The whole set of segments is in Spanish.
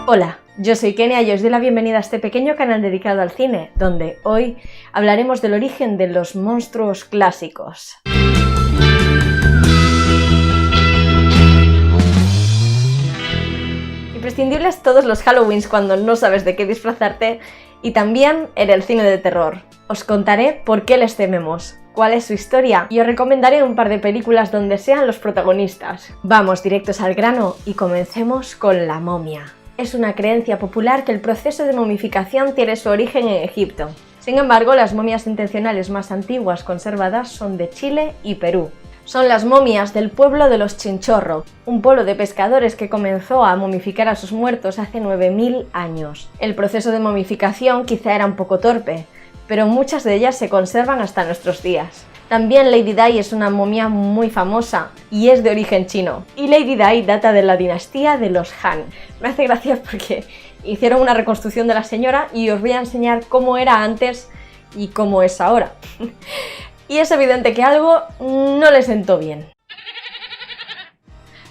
Hola, yo soy Kenia y os doy la bienvenida a este pequeño canal dedicado al cine, donde hoy hablaremos del origen de los monstruos clásicos. Imprescindibles todos los Halloweens cuando no sabes de qué disfrazarte y también en el cine de terror. Os contaré por qué les tememos, cuál es su historia y os recomendaré un par de películas donde sean los protagonistas. Vamos directos al grano y comencemos con la momia. Es una creencia popular que el proceso de momificación tiene su origen en Egipto. Sin embargo, las momias intencionales más antiguas conservadas son de Chile y Perú. Son las momias del pueblo de los Chinchorro, un pueblo de pescadores que comenzó a momificar a sus muertos hace 9000 años. El proceso de momificación quizá era un poco torpe, pero muchas de ellas se conservan hasta nuestros días. También Lady Di es una momia muy famosa y es de origen chino. Y Lady Di data de la dinastía de los Han. Me hace gracia porque hicieron una reconstrucción de la señora y os voy a enseñar cómo era antes y cómo es ahora. Y es evidente que algo no le sentó bien.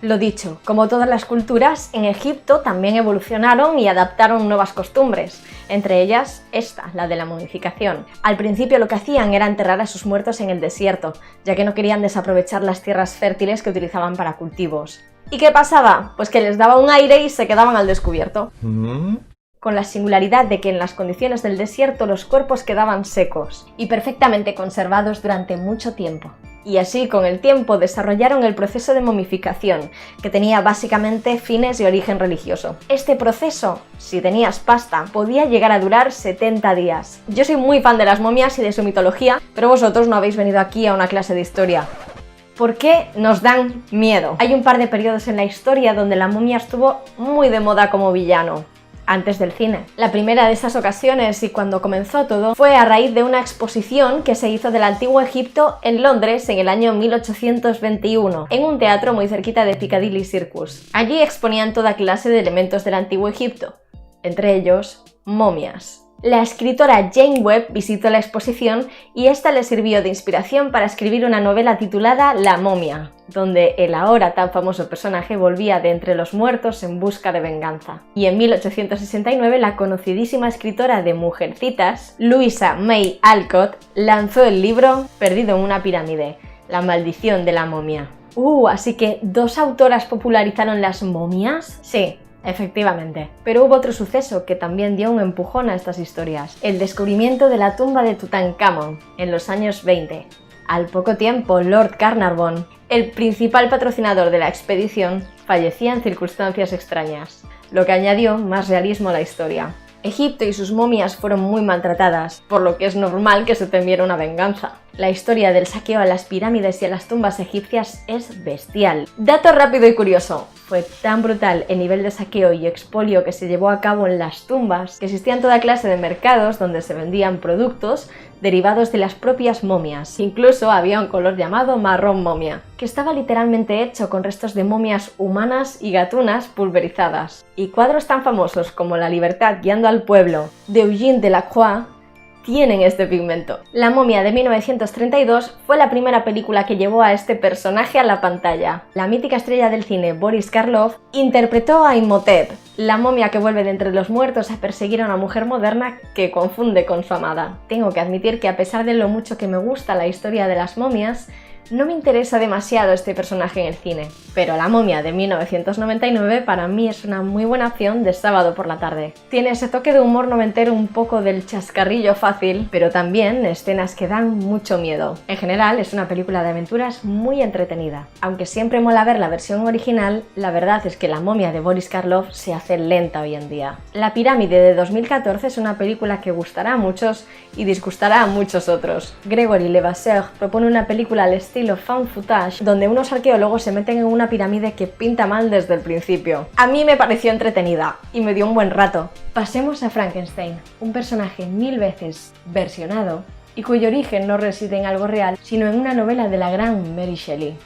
Lo dicho, como todas las culturas, en Egipto también evolucionaron y adaptaron nuevas costumbres, entre ellas esta, la de la momificación. Al principio lo que hacían era enterrar a sus muertos en el desierto, ya que no querían desaprovechar las tierras fértiles que utilizaban para cultivos. ¿Y qué pasaba? Pues que les daba un aire y se quedaban al descubierto. Con la singularidad de que en las condiciones del desierto los cuerpos quedaban secos y perfectamente conservados durante mucho tiempo. Y así, con el tiempo, desarrollaron el proceso de momificación, que tenía básicamente fines de origen religioso. Este proceso, si tenías pasta, podía llegar a durar 70 días. Yo soy muy fan de las momias y de su mitología, pero vosotros no habéis venido aquí a una clase de historia. ¿Por qué nos dan miedo? Hay un par de periodos en la historia donde la momia estuvo muy de moda como villano. Antes del cine. La primera de esas ocasiones y cuando comenzó todo fue a raíz de una exposición que se hizo del antiguo Egipto en Londres en el año 1821, en un teatro muy cerquita de Piccadilly Circus. Allí exponían toda clase de elementos del antiguo Egipto, entre ellos momias. La escritora Jane Webb visitó la exposición y esta le sirvió de inspiración para escribir una novela titulada La momia, donde el ahora tan famoso personaje volvía de entre los muertos en busca de venganza. Y en 1869 la conocidísima escritora de Mujercitas, Louisa May Alcott, lanzó el libro Perdido en una pirámide, La maldición de la momia. Así que ¿dos autoras popularizaron las momias? Sí. Efectivamente. Pero hubo otro suceso que también dio un empujón a estas historias. El descubrimiento de la tumba de Tutankamón en los años 20. Al poco tiempo, Lord Carnarvon, el principal patrocinador de la expedición, fallecía en circunstancias extrañas, lo que añadió más realismo a la historia. Egipto y sus momias fueron muy maltratadas, por lo que es normal que se temiera una venganza. La historia del saqueo a las pirámides y a las tumbas egipcias es bestial. Dato rápido y curioso. Fue tan brutal el nivel de saqueo y expolio que se llevó a cabo en las tumbas que existían toda clase de mercados donde se vendían productos derivados de las propias momias. Incluso había un color llamado marrón momia, que estaba literalmente hecho con restos de momias humanas y gatunas pulverizadas. Y cuadros tan famosos como La libertad guiando al pueblo, de Eugène Delacroix, tienen este pigmento. La momia de 1932 fue la primera película que llevó a este personaje a la pantalla. La mítica estrella del cine Boris Karloff interpretó a Imhotep, la momia que vuelve de entre los muertos a perseguir a una mujer moderna que confunde con su amada. Tengo que admitir que a pesar de lo mucho que me gusta la historia de las momias, no me interesa demasiado este personaje en el cine, pero La momia de 1999 para mí es una muy buena opción de sábado por la tarde. Tiene ese toque de humor noventero, un poco del chascarrillo fácil, pero también escenas que dan mucho miedo. En general es una película de aventuras muy entretenida. Aunque siempre mola ver la versión original, la verdad es que La momia de Boris Karloff se hace lenta hoy en día. La pirámide de 2014 es una película que gustará a muchos y disgustará a muchos otros. Gregory Levasseur propone una película al estilo found footage, donde unos arqueólogos se meten en una pirámide que pinta mal desde el principio. A mí me pareció entretenida y me dio un buen rato. Pasemos a Frankenstein, un personaje 1000 veces versionado y cuyo origen no reside en algo real, sino en una novela de la gran Mary Shelley.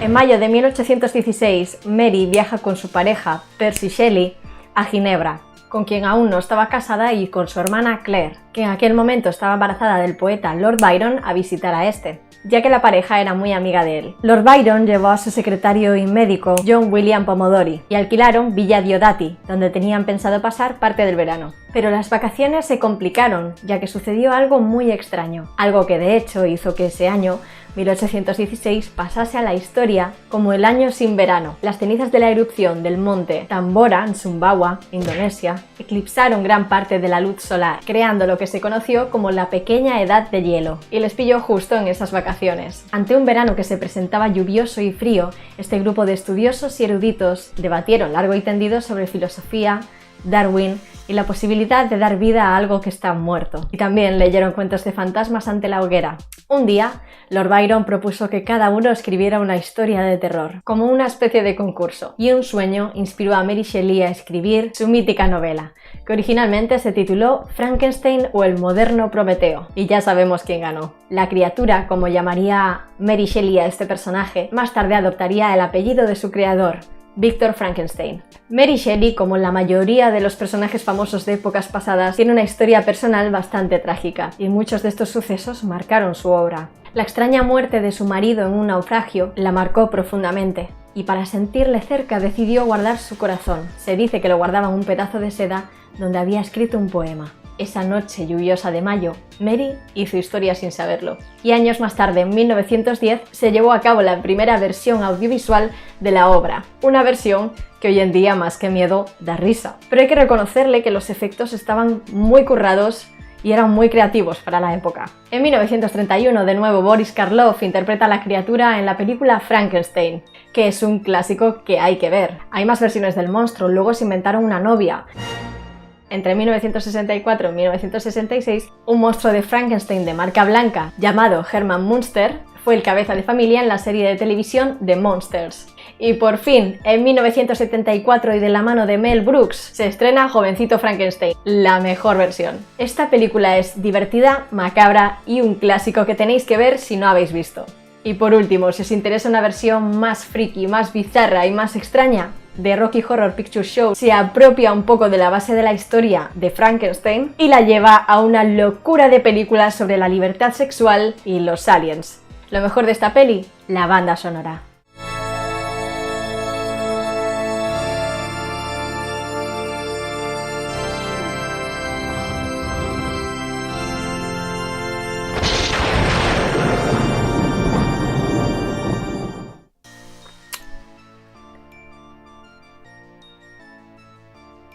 En mayo de 1816, Mary viaja con su pareja, Percy Shelley, a Ginebra, con quien aún no estaba casada, y con su hermana Claire, que en aquel momento estaba embarazada del poeta Lord Byron, a visitar a este, ya que la pareja era muy amiga de él. Lord Byron llevó a su secretario y médico John William Pomodori y alquilaron Villa Diodati, donde tenían pensado pasar parte del verano. Pero las vacaciones se complicaron, ya que sucedió algo muy extraño, algo que de hecho hizo que ese año 1816 pasase a la historia como el año sin verano. Las cenizas de la erupción del monte Tambora en Sumbawa, Indonesia, eclipsaron gran parte de la luz solar, creando lo que se conoció como la pequeña edad de hielo, y les pilló justo en esas vacaciones. Ante un verano que se presentaba lluvioso y frío, este grupo de estudiosos y eruditos debatieron largo y tendido sobre filosofía, Darwin y la posibilidad de dar vida a algo que está muerto. Y también leyeron cuentos de fantasmas ante la hoguera. Un día, Lord Byron propuso que cada uno escribiera una historia de terror, como una especie de concurso, y un sueño inspiró a Mary Shelley a escribir su mítica novela, que originalmente se tituló Frankenstein o el moderno Prometeo, y ya sabemos quién ganó. La criatura, como llamaría Mary Shelley a este personaje, más tarde adoptaría el apellido de su creador, Victor Frankenstein. Mary Shelley, como la mayoría de los personajes famosos de épocas pasadas, tiene una historia personal bastante trágica, y muchos de estos sucesos marcaron su obra. La extraña muerte de su marido en un naufragio la marcó profundamente, y para sentirle cerca decidió guardar su corazón. Se dice que lo guardaba en un pedazo de seda donde había escrito un poema. Esa noche lluviosa de mayo, Mary hizo historia sin saberlo. Y años más tarde, en 1910, se llevó a cabo la primera versión audiovisual de la obra. Una versión que hoy en día, más que miedo, da risa. Pero hay que reconocerle que los efectos estaban muy currados y eran muy creativos para la época. En 1931, de nuevo, Boris Karloff interpreta a la criatura en la película Frankenstein, que es un clásico que hay que ver. Hay más versiones del monstruo, luego se inventaron una novia. Entre 1964 y 1966, un monstruo de Frankenstein de marca blanca llamado Hermann Munster fue el cabeza de familia en la serie de televisión The Monsters. Y por fin, en 1974 y de la mano de Mel Brooks, se estrena Jovencito Frankenstein, la mejor versión. Esta película es divertida, macabra y un clásico que tenéis que ver si no habéis visto. Y por último, si os interesa una versión más friki, más bizarra y más extraña, The Rocky Horror Picture Show se apropia un poco de la base de la historia de Frankenstein y la lleva a una locura de películas sobre la libertad sexual y los aliens. Lo mejor de esta peli, la banda sonora.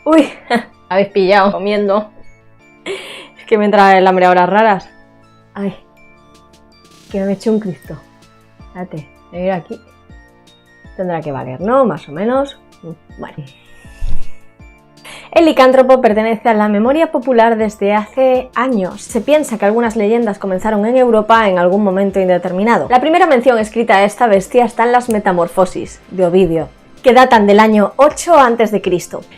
Uy, habéis pillado comiendo. Es que me entra el hambre a horas raras. Ay, que me he hecho un Cristo. Espérate, voy a ir aquí. Tendrá que valer, ¿no? Más o menos. Bueno. El licántropo pertenece a la memoria popular desde hace años. Se piensa que algunas leyendas comenzaron en Europa en algún momento indeterminado. La primera mención escrita a esta bestia está en las Metamorfosis, de Ovidio, que datan del año 8 a.C.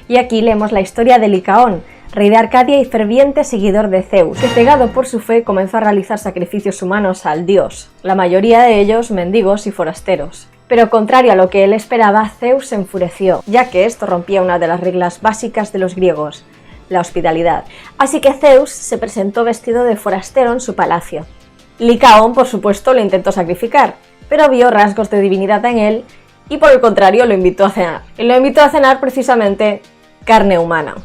Y aquí leemos la historia de Licaón, rey de Arcadia y ferviente seguidor de Zeus, que cegado por su fe comenzó a realizar sacrificios humanos al dios, la mayoría de ellos mendigos y forasteros. Pero contrario a lo que él esperaba, Zeus se enfureció, ya que esto rompía una de las reglas básicas de los griegos, la hospitalidad. Así que Zeus se presentó vestido de forastero en su palacio. Licaón, por supuesto, lo intentó sacrificar, pero vio rasgos de divinidad en él y por el contrario lo invitó a cenar. Y lo invitó a cenar precisamente carne humana.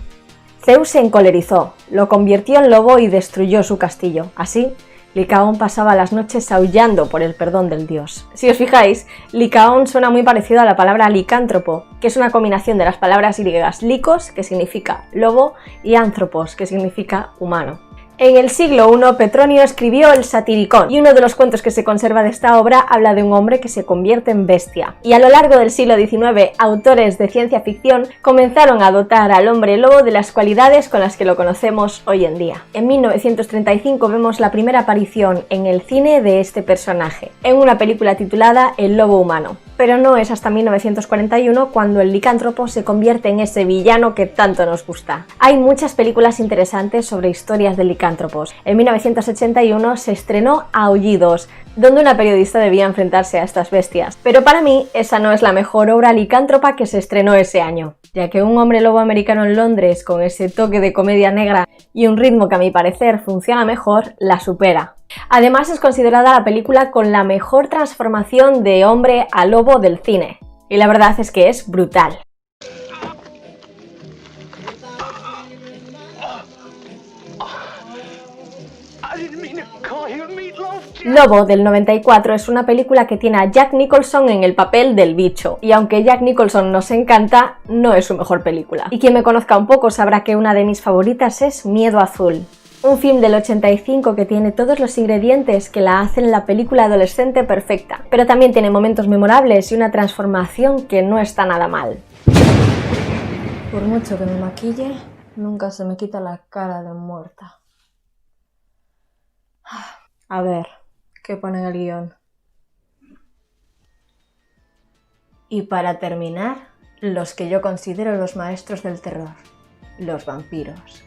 Zeus se encolerizó, lo convirtió en lobo y destruyó su castillo. Así, Licaón pasaba las noches aullando por el perdón del dios. Si os fijáis, Licaón suena muy parecido a la palabra licántropo, que es una combinación de las palabras griegas licos, que significa lobo, y anthropos, que significa humano. En el siglo I, Petronio escribió el Satiricón, y uno de los cuentos que se conserva de esta obra habla de un hombre que se convierte en bestia. Y a lo largo del siglo XIX, autores de ciencia ficción comenzaron a dotar al hombre lobo de las cualidades con las que lo conocemos hoy en día. En 1935 vemos la primera aparición en el cine de este personaje, en una película titulada El lobo humano. Pero no es hasta 1941 cuando el licántropo se convierte en ese villano que tanto nos gusta. Hay muchas películas interesantes sobre historias de licántropos. En 1981 se estrenó Aullidos, donde una periodista debía enfrentarse a estas bestias. Pero para mí, esa no es la mejor obra licántropa que se estrenó ese año, ya que un hombre lobo americano en Londres, con ese toque de comedia negra y un ritmo que a mi parecer funciona mejor, la supera. Además es considerada la película con la mejor transformación de hombre a lobo del cine, y la verdad es que es brutal. Lobo del 94 es una película que tiene a Jack Nicholson en el papel del bicho, y aunque Jack Nicholson nos encanta, no es su mejor película. Y quien me conozca un poco sabrá que una de mis favoritas es Miedo Azul, un film del 85 que tiene todos los ingredientes que la hacen la película adolescente perfecta, pero también tiene momentos memorables y una transformación que no está nada mal. Por mucho que me maquille, nunca se me quita la cara de muerta. A ver, ¿qué pone en el guión? Y para terminar, los que yo considero los maestros del terror, los vampiros.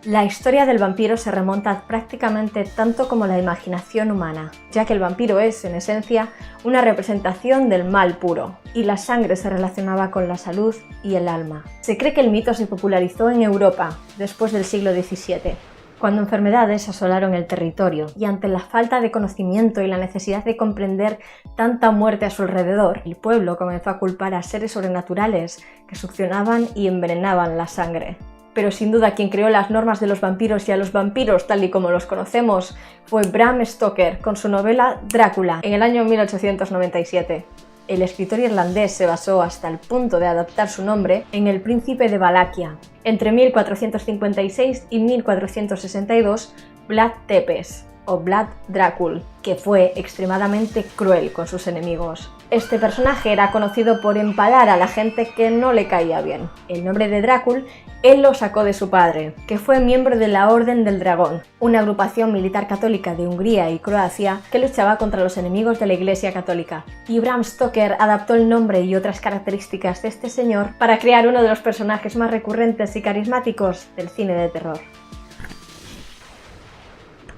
La historia del vampiro se remonta prácticamente tanto como la imaginación humana, ya que el vampiro es, en esencia, una representación del mal puro, y la sangre se relacionaba con la salud y el alma. Se cree que el mito se popularizó en Europa, después del siglo XVII, cuando enfermedades asolaron el territorio, y ante la falta de conocimiento y la necesidad de comprender tanta muerte a su alrededor, el pueblo comenzó a culpar a seres sobrenaturales que succionaban y envenenaban la sangre. Pero sin duda quien creó las normas de los vampiros y a los vampiros tal y como los conocemos fue Bram Stoker con su novela Drácula en el año 1897. El escritor irlandés se basó hasta el punto de adaptar su nombre en el príncipe de Valaquia. Entre 1456 y 1462, Vlad Tepes, o Vlad Dracul, que fue extremadamente cruel con sus enemigos. Este personaje era conocido por empalar a la gente que no le caía bien. El nombre de Drácul él lo sacó de su padre, que fue miembro de la Orden del Dragón, una agrupación militar católica de Hungría y Croacia que luchaba contra los enemigos de la Iglesia Católica. Y Bram Stoker adaptó el nombre y otras características de este señor para crear uno de los personajes más recurrentes y carismáticos del cine de terror.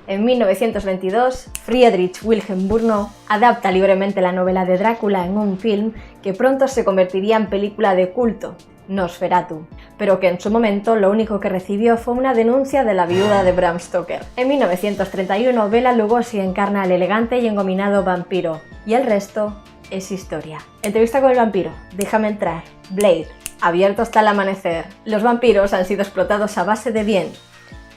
En 1922, Friedrich Wilhelm Murnau adapta libremente la novela de Drácula en un film que pronto se convertiría en película de culto, Nosferatu, pero que en su momento lo único que recibió fue una denuncia de la viuda de Bram Stoker. En 1931, Bela Lugosi encarna al elegante y engominado vampiro, y el resto es historia. Entrevista con el vampiro, Déjame entrar, Blade, Abierto hasta el amanecer. Los vampiros han sido explotados a base de bien,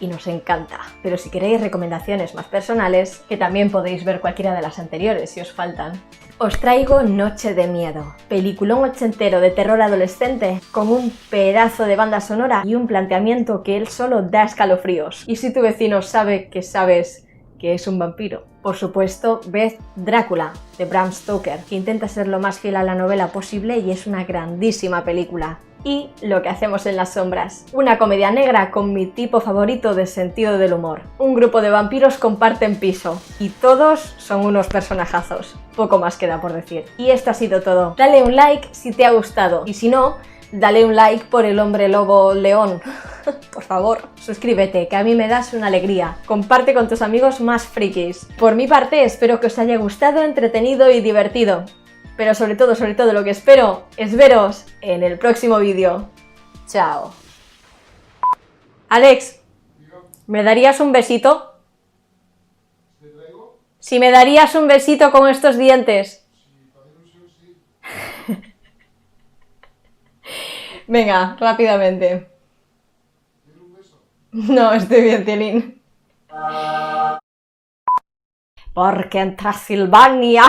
y nos encanta. Pero si queréis recomendaciones más personales, que también podéis ver cualquiera de las anteriores si os faltan, os traigo Noche de Miedo, peliculón ochentero de terror adolescente con un pedazo de banda sonora y un planteamiento que él solo da escalofríos. Y si tu vecino sabe que sabes que es un vampiro. Por supuesto, ved Drácula, de Bram Stoker, que intenta ser lo más fiel a la novela posible y es una grandísima película. Y Lo que hacemos en las sombras, una comedia negra con mi tipo favorito de sentido del humor. Un grupo de vampiros comparten piso y todos son unos personajazos. Poco más queda por decir. Y esto ha sido todo. Dale un like si te ha gustado y si no, dale un like por el hombre lobo león. Por favor, suscríbete, que a mí me das una alegría. Comparte con tus amigos más frikis. Por mi parte, espero que os haya gustado, entretenido y divertido. Pero sobre todo lo que espero es veros en el próximo vídeo. Chao. Alex, ¿me darías un besito? Si me darías un besito con estos dientes. Venga, rápidamente. No, estoy bien, Tielín. Porque en Transilvania